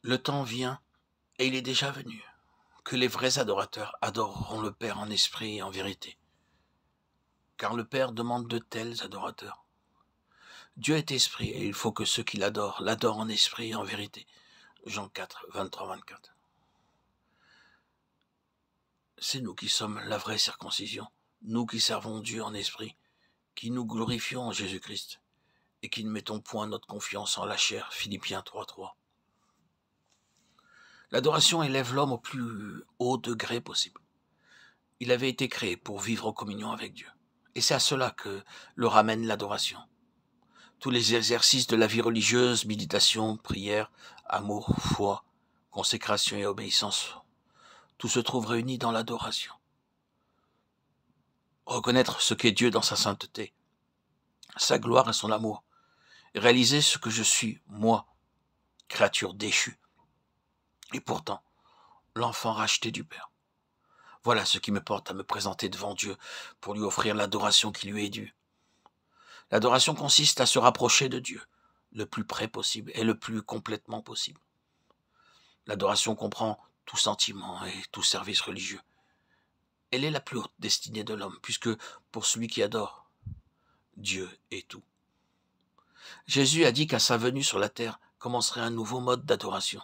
Le temps vient, et il est déjà venu, que les vrais adorateurs adoreront le Père en esprit et en vérité. Car le Père demande de tels adorateurs. Dieu est esprit, et il faut que ceux qui l'adorent en esprit et en vérité. Jean 4, 23-24. C'est nous qui sommes la vraie circoncision, nous qui servons Dieu en esprit, qui nous glorifions en Jésus-Christ, et qui ne mettons point notre confiance en la chair. Philippiens 3:3. L'adoration élève l'homme au plus haut degré possible. Il avait été créé pour vivre en communion avec Dieu. Et c'est à cela que le ramène l'adoration. Tous les exercices de la vie religieuse, méditation, prière, amour, foi, consécration et obéissance, tout se trouve réuni dans l'adoration. Reconnaître ce qu'est Dieu dans sa sainteté, sa gloire et son amour, et réaliser ce que je suis, moi, créature déchue, et pourtant l'enfant racheté du Père. Voilà ce qui me porte à me présenter devant Dieu pour lui offrir l'adoration qui lui est due. L'adoration consiste à se rapprocher de Dieu, le plus près possible et le plus complètement possible. L'adoration comprend tout sentiment et tout service religieux. Elle est la plus haute destinée de l'homme, puisque pour celui qui adore, Dieu est tout. Jésus a dit qu'à sa venue sur la terre commencerait un nouveau mode d'adoration.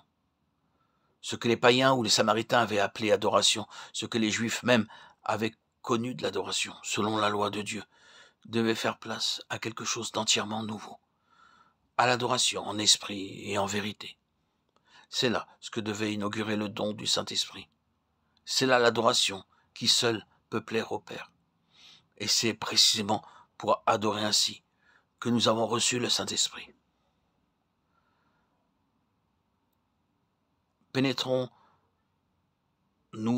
Ce que les païens ou les samaritains avaient appelé adoration, ce que les juifs même avaient connu de l'adoration, selon la loi de Dieu, devait faire place à quelque chose d'entièrement nouveau, à l'adoration en esprit et en vérité. C'est là ce que devait inaugurer le don du Saint-Esprit. C'est là l'adoration qui seule peut plaire au Père. Et c'est précisément pour adorer ainsi que nous avons reçu le Saint-Esprit. Pénétrons-nous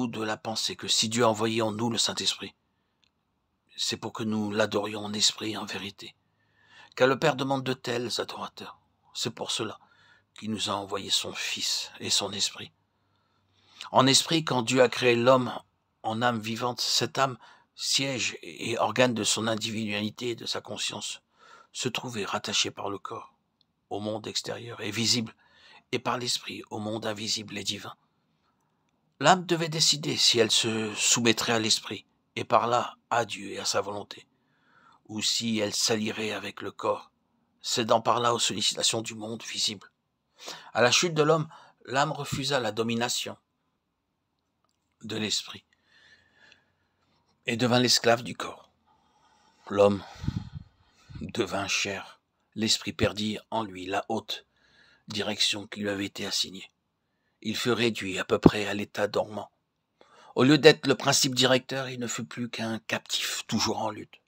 de la pensée que si Dieu a envoyé en nous le Saint-Esprit, c'est pour que nous l'adorions en esprit et en vérité. Car le Père demande de tels adorateurs. C'est pour cela qu'il nous a envoyé son Fils et son Esprit. En esprit, quand Dieu a créé l'homme en âme vivante, cette âme, siège et organe de son individualité et de sa conscience, se trouvait rattachée par le corps au monde extérieur et visible, et par l'esprit au monde invisible et divin. L'âme devait décider si elle se soumettrait à l'esprit, et par là à Dieu et à sa volonté, ou si elle s'allierait avec le corps, cédant par là aux sollicitations du monde visible. À la chute de l'homme, l'âme refusa la domination de l'esprit et devint l'esclave du corps. L'homme devint chair. L'esprit perdit en lui la haute direction qui lui avait été assignée. Il fut réduit à peu près à l'état dormant. Au lieu d'être le principe directeur, il ne fut plus qu'un captif, toujours en lutte.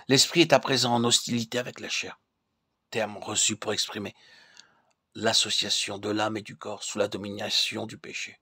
L'esprit est à présent en hostilité avec la chair, terme reçu pour exprimer l'association de l'âme et du corps sous la domination du péché.